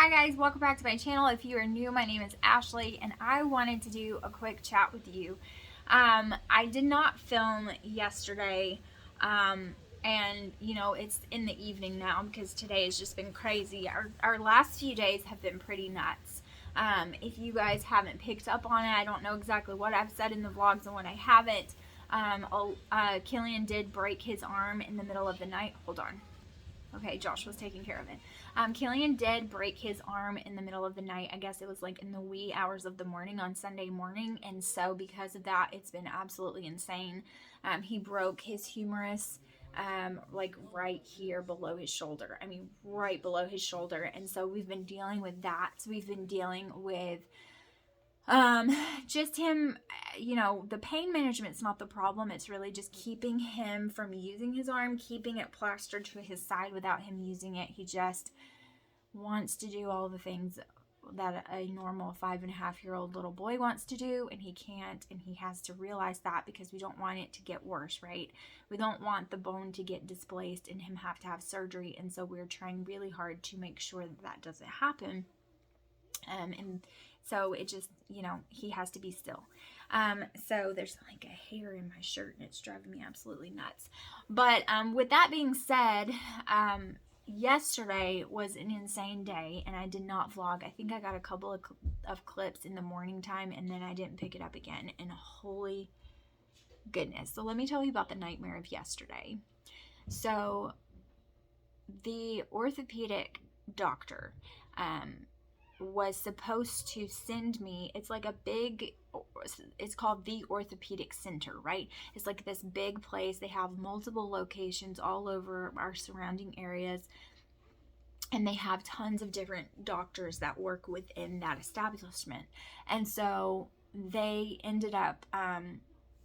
Hi guys, welcome back to my channel. If you are new, my name is Ashley and I wanted to do a quick chat with you. I did not film yesterday and it's in the evening now because today has just been crazy. Our last few days have been pretty nuts. If you guys haven't picked up on it, I don't know exactly what I've said in the vlogs and what I haven't. Killian did break his arm in the middle of the night. Hold on. Okay, Josh was taking care of it. Killian did break his arm in the middle of the night. I guess it was like in the wee hours of the morning on Sunday morning. And so because of that, it's been absolutely insane. He broke his humerus like right here below his shoulder. I mean, right below his shoulder. And so we've been dealing with that. So we've been dealing with just him, the pain management's not the problem. It's really just keeping him from using his arm, keeping it plastered to his side without him using it. He just wants to do all the things that a normal 5.5-year-old little boy wants to do, and he can't, and he has to realize that because we don't want it to get worse, right? We don't want the bone to get displaced and him have to have surgery, and so we're trying really hard to make sure that that doesn't happen. And so it just, he has to be still. So there's like a hair in my shirt and it's driving me absolutely nuts. But with that being said, yesterday was an insane day and I did not vlog. I think I got a couple of clips in the morning time and then I didn't pick it up again. And holy goodness. So let me tell you about the nightmare of yesterday. So the orthopedic doctor, was supposed to send me, it's like a big, it's called the Orthopedic Center, right? It's like this big place. They have multiple locations all over our surrounding areas, and they have tons of different doctors that work within that establishment. And so they ended up,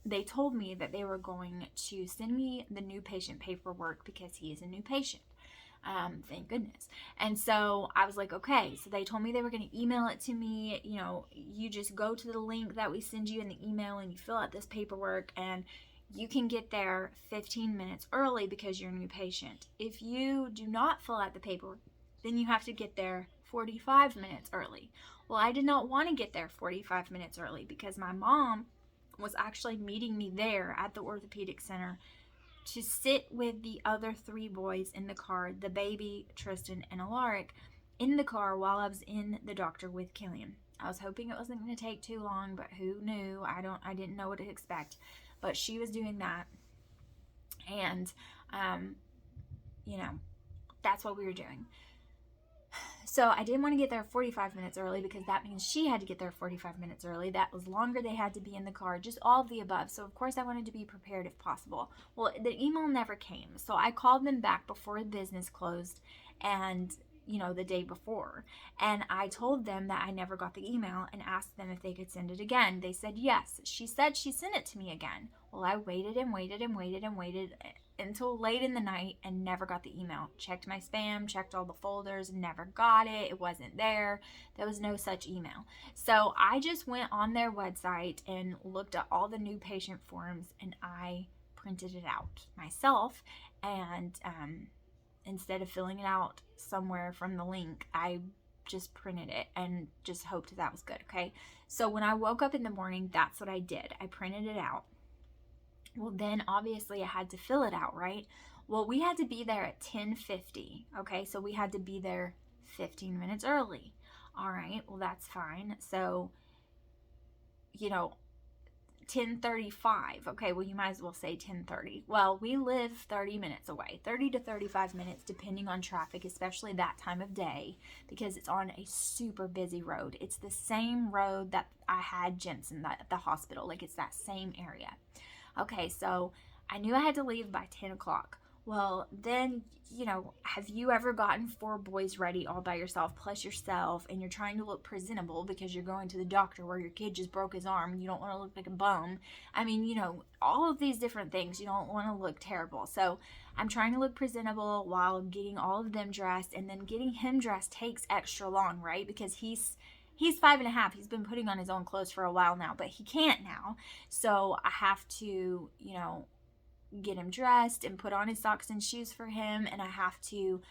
they told me that they were going to send me the new patient paperwork because he is a new patient. Thank goodness. And so I was like, okay. So they told me they were going to email it to me. You just go to the link that we send you in the email and you fill out this paperwork and you can get there 15 minutes early because you're a new patient. If you do not fill out the paperwork, then you have to get there 45 minutes early. Well, I did not want to get there 45 minutes early because my mom was actually meeting me there at the orthopedic center to sit with the other 3 boys in the car, the baby, Tristan, and Alaric, in the car while I was in the doctor with Killian. I was hoping it wasn't going to take too long, but who knew? I didn't know what to expect. But she was doing that. And, that's what we were doing. So I didn't want to get there 45 minutes early because that means she had to get there 45 minutes early. That was longer. They had to be in the car, just all of the above. So of course I wanted to be prepared if possible. Well, the email never came. So I called them back before business closed and the day before. And I told them that I never got the email and asked them if they could send it again. They said yes. She said she sent it to me again. Well, I waited and waited and waited and waited until late in the night and never got the email. Checked my spam, checked all the folders, never got it. It wasn't there. There was no such email. So I just went on their website and looked at all the new patient forms and I printed it out myself. And instead of filling it out somewhere from the link, I just printed it and just hoped that was good, okay? So when I woke up in the morning, that's what I did. I printed it out. Well, then obviously I had to fill it out, right? Well, we had to be there at 10:50, okay? So we had to be there 15 minutes early. All right, well, that's fine. So, 10:35. Okay, well, you might as well say 10:30. Well, we live 30 minutes away, 30 to 35 minutes, depending on traffic, especially that time of day, because it's on a super busy road. It's the same road that I had Jensen at the hospital. Like, it's that same area. Okay, so I knew I had to leave by 10 o'clock. Well, then, have you ever gotten 4 boys ready all by yourself, plus yourself, and you're trying to look presentable because you're going to the doctor where your kid just broke his arm and you don't want to look like a bum? I mean, all of these different things. You don't want to look terrible. So I'm trying to look presentable while getting all of them dressed, and then getting him dressed takes extra long, right? Because he's 5.5. He's been putting on his own clothes for a while now, but he can't now. So I have to, get him dressed and put on his socks and shoes for him. And I have to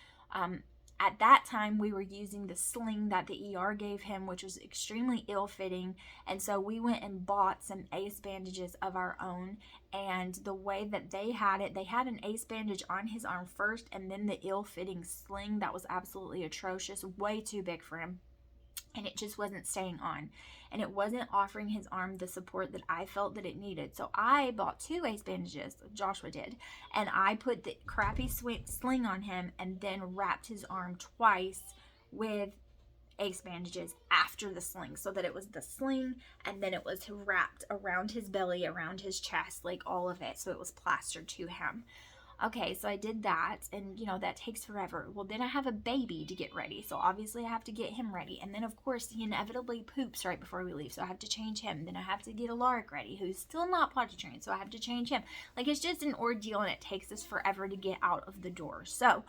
At that time, we were using the sling that the ER gave him, which was extremely ill-fitting. And so we went and bought some ACE bandages of our own. And the way that they had it, they had an ACE bandage on his arm first, and then the ill-fitting sling that was absolutely atrocious, way too big for him. And it just wasn't staying on, and it wasn't offering his arm the support that I felt that it needed. So I bought 2 ACE bandages, Joshua did, and I put the crappy sling on him and then wrapped his arm twice with ACE bandages after the sling, so that it was the sling and then it was wrapped around his belly, around his chest, like all of it, so it was plastered to him. Okay, so I did that, and that takes forever. Well, then I have a baby to get ready, so obviously I have to get him ready. And then, of course, he inevitably poops right before we leave, so I have to change him. Then I have to get Alaric ready, who's still not potty trained, so I have to change him. Like, it's just an ordeal, and it takes us forever to get out of the door. So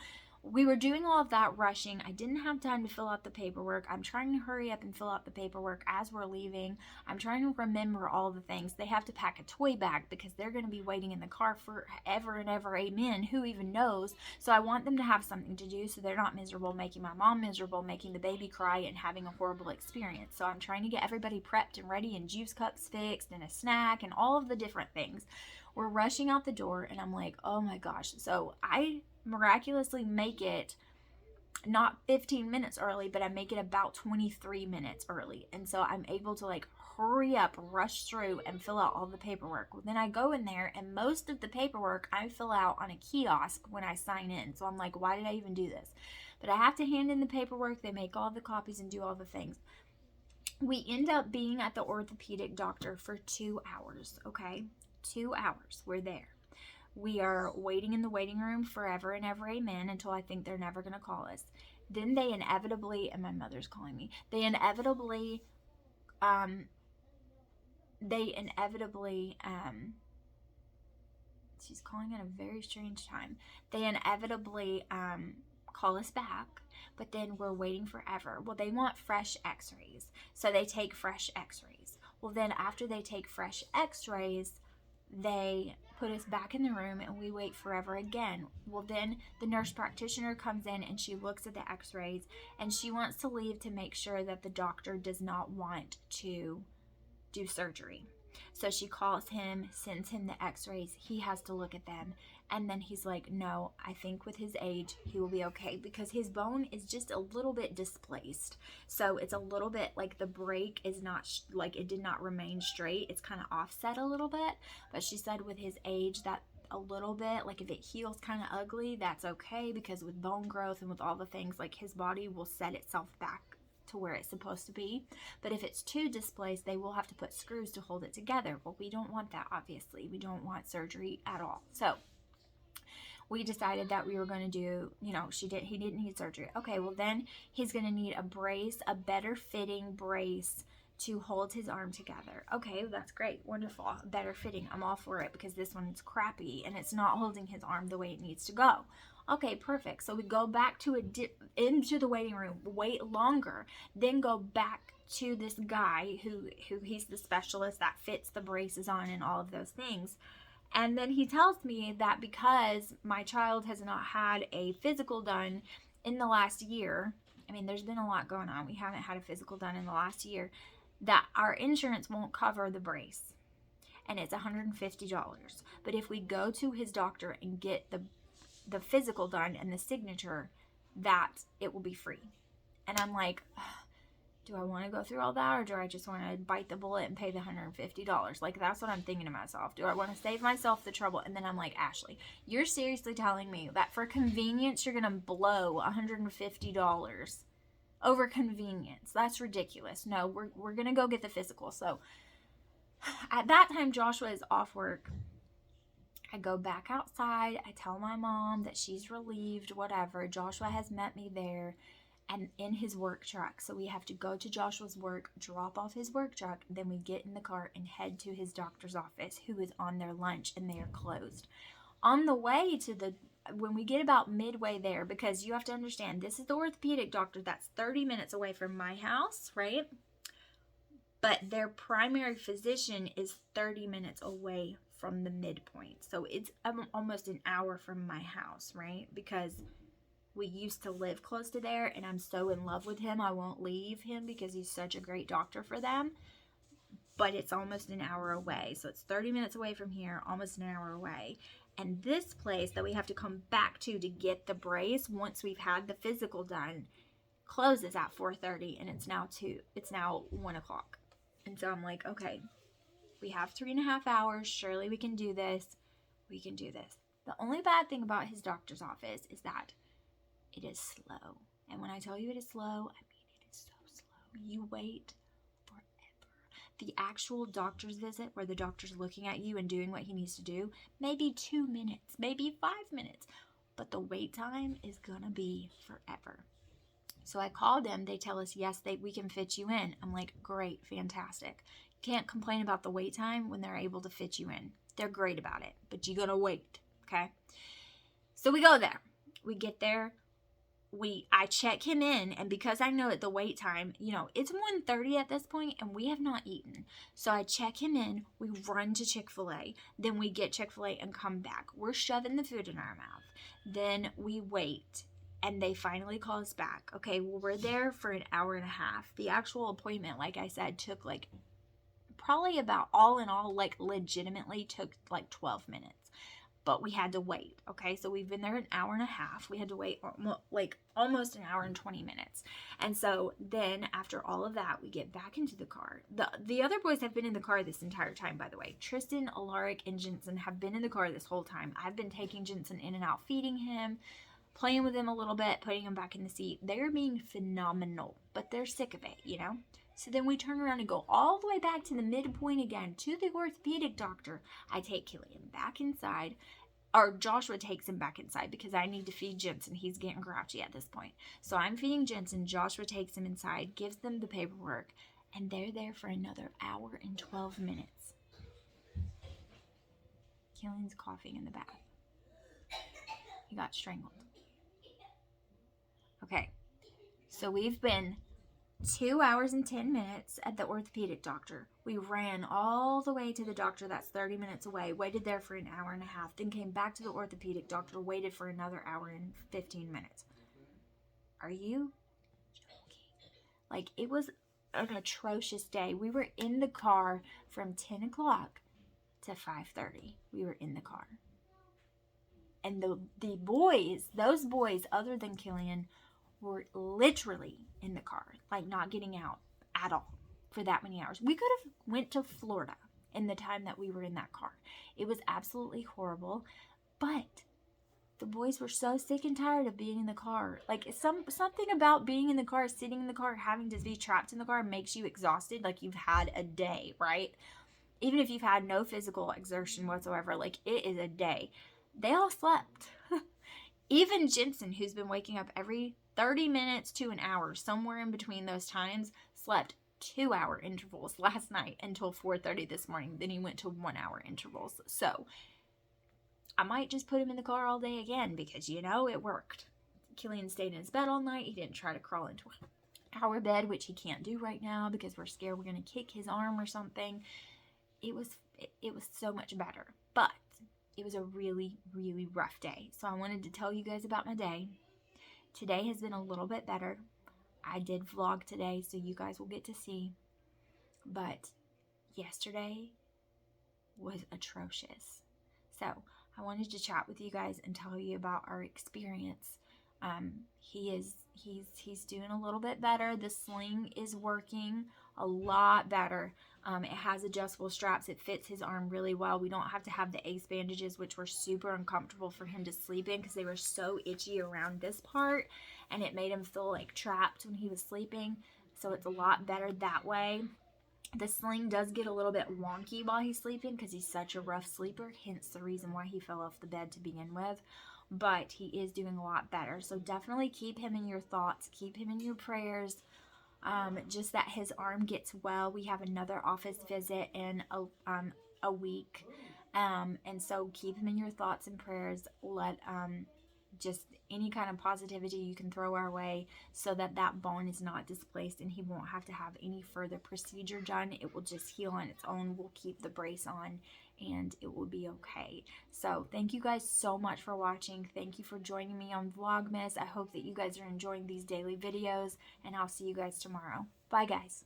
we were doing all of that rushing. I didn't have time to fill out the paperwork. I'm trying to hurry up and fill out the paperwork as we're leaving. I'm trying to remember all the things. They have to pack a toy bag because they're going to be waiting in the car forever and ever. Amen. Who even knows? So I want them to have something to do so they're not miserable, making my mom miserable, making the baby cry, and having a horrible experience. So I'm trying to get everybody prepped and ready, and juice cups fixed, and a snack, and all of the different things. We're rushing out the door, and I'm like, oh my gosh. So I miraculously make it not 15 minutes early, but I make it about 23 minutes early. And so I'm able to hurry up, rush through, and fill out all the paperwork. Well, then I go in there, and most of the paperwork I fill out on a kiosk when I sign in. So I'm like, why did I even do this? But I have to hand in the paperwork. They make all the copies and do all the things. We end up being at the orthopedic doctor for 2 hours, okay? 2 hours. We're there. We are waiting in the waiting room forever and ever, amen, until I think they're never going to call us. Then they inevitably, and my mother's calling me, she's calling at a very strange time. They inevitably call us back, but then we're waiting forever. Well, they want fresh x-rays, so they take fresh x-rays. Well, then after they take fresh x-rays, they put us back in the room, and we wait forever again. Well, then the nurse practitioner comes in, and she looks at the x-rays, and she wants to leave to make sure that the doctor does not want to do surgery. So she calls him, sends him the x-rays. He has to look at them. And then he's like, no, I think with his age, he will be okay, because his bone is just a little bit displaced. So it's a little bit like the break is not, it did not remain straight. It's kind of offset a little bit. But she said with his age, that a little bit, if it heals kind of ugly, that's okay, because with bone growth and with all the things, his body will set itself back to where it's supposed to be. But if it's too displaced, they will have to put screws to hold it together. Well, we don't want that, obviously. We don't want surgery at all. So we decided that we were going to do, he didn't need surgery. Okay, well then he's going to need a brace, a better fitting brace to hold his arm together. Okay, that's great. Wonderful. Better fitting. I'm all for it, because this one's crappy and it's not holding his arm the way it needs to go. Okay, perfect. So we go back to into the waiting room, wait longer, then go back to this guy who he's the specialist that fits the braces on and all of those things. And then he tells me that because my child has not had a physical done in the last year, there's been a lot going on. We haven't had a physical done in the last year, that our insurance won't cover the brace. And it's $150. But if we go to his doctor and get the physical done and the signature, that it will be free. And I'm like, do I want to go through all that, or do I just want to bite the bullet and pay the $150? That's what I'm thinking to myself. Do I want to save myself the trouble? And then I'm like, Ashley, you're seriously telling me that for convenience you're going to blow $150 over convenience? That's ridiculous. No, we're going to go get the physical. So at that time, Joshua is off work. I go back outside. I tell my mom that she's relieved, whatever. Joshua has met me there and in his work truck. So we have to go to Joshua's work, drop off his work truck, then we get in the car and head to his doctor's office, who is on their lunch and they are closed. On the way to when we get about midway there, because you have to understand, this is the orthopedic doctor that's 30 minutes away from my house, right? But their primary physician is 30 minutes away from the midpoint. So it's almost an hour from my house, right? Because We used to live close to there, and I'm so in love with him. I won't leave him because he's such a great doctor for them. But it's almost an hour away. So it's 30 minutes away from here, almost an hour away. And this place that we have to come back to get the brace once we've had the physical done closes at 4:30, and it's now 1 o'clock. And so I'm like, okay, we have 3.5 hours. Surely we can do this. We can do this. The only bad thing about his doctor's office is that it is slow. And when I tell you it is slow, I mean it is so slow. You wait forever. The actual doctor's visit, where the doctor's looking at you and doing what he needs to do, maybe 2 minutes, maybe 5 minutes. But the wait time is gonna be forever. So I called them. They tell us, yes, we can fit you in. I'm like, great, fantastic. Can't complain about the wait time when they're able to fit you in. They're great about it, but you gotta wait, okay? So we go there. We get there. I check him in, and because I know at the wait time, it's 1:30 at this point, and we have not eaten. So I check him in. We run to Chick-fil-A. Then we get Chick-fil-A and come back. We're shoving the food in our mouth. Then we wait, and they finally call us back. Okay, well, we're there for an hour and a half. The actual appointment, like I said, took probably about, all in all, legitimately took 12 minutes. But we had to wait, okay? So we've been there an hour and a half. We had to wait almost an hour and 20 minutes. And so then after all of that, we get back into the car. The other boys have been in the car this entire time, by the way. Tristan, Alaric, and Jensen have been in the car this whole time. I've been taking Jensen in and out, feeding him, playing with him a little bit, putting him back in the seat. They're being phenomenal, but they're sick of it, So then we turn around and go all the way back to the midpoint again, to the orthopedic doctor. I take Killian back inside, or Joshua takes him back inside because I need to feed Jensen. He's getting grouchy at this point. So I'm feeding Jensen. Joshua takes him inside, gives them the paperwork, and they're there for another hour and 12 minutes. Killian's coughing in the bath. He got strangled. Okay, so we've been 2 hours and 10 minutes at the orthopedic doctor. We ran all the way to the doctor that's 30 minutes away, waited there for an hour and a half, then came back to the orthopedic doctor, waited for another hour and 15 minutes. Are you joking? It was an atrocious day. We were in the car from 10 o'clock to 5:30. We were in the car. And the boys, those boys, other than Killian, were literally in the car, not getting out at all for that many hours. We could have went to Florida in the time that we were in that car. It was absolutely horrible, but the boys were so sick and tired of being in the car. Something about being in the car, sitting in the car, having to be trapped in the car makes you exhausted, you've had a day, right? Even if you've had no physical exertion whatsoever, it is a day. They all slept. Even Jensen, who's been waking up every 30 minutes to an hour, somewhere in between those times, slept 2-hour intervals last night until 4:30 this morning. Then he went to 1-hour intervals. So I might just put him in the car all day again because, it worked. Killian stayed in his bed all night. He didn't try to crawl into our bed, which he can't do right now because we're scared we're going to kick his arm or something. It was so much better. But it was a really, really rough day. So I wanted to tell you guys about my day. Today has been a little bit better. I did vlog today, so you guys will get to see. But yesterday was atrocious. So I wanted to chat with you guys and tell you about our experience. He's doing a little bit better. The sling is working a lot better. It has adjustable straps. It fits his arm really well. We don't have to have the ace bandages, which were super uncomfortable for him to sleep in because they were so itchy around this part, and it made him feel trapped when he was sleeping. So it's a lot better that way. The sling does get a little bit wonky while he's sleeping because he's such a rough sleeper, hence the reason why he fell off the bed to begin with. But he is doing a lot better. So definitely keep him in your thoughts. Keep him in your prayers. Just that his arm gets well. We have another office visit in a week. And so keep him in your thoughts and prayers. Let just any kind of positivity you can throw our way so that that bone is not displaced and he won't have to have any further procedure done. It will just heal on its own. We'll keep the brace on and it will be okay. So thank you guys so much for watching. Thank you for joining me on Vlogmas. I hope that you guys are enjoying these daily videos, and I'll see you guys tomorrow. Bye guys.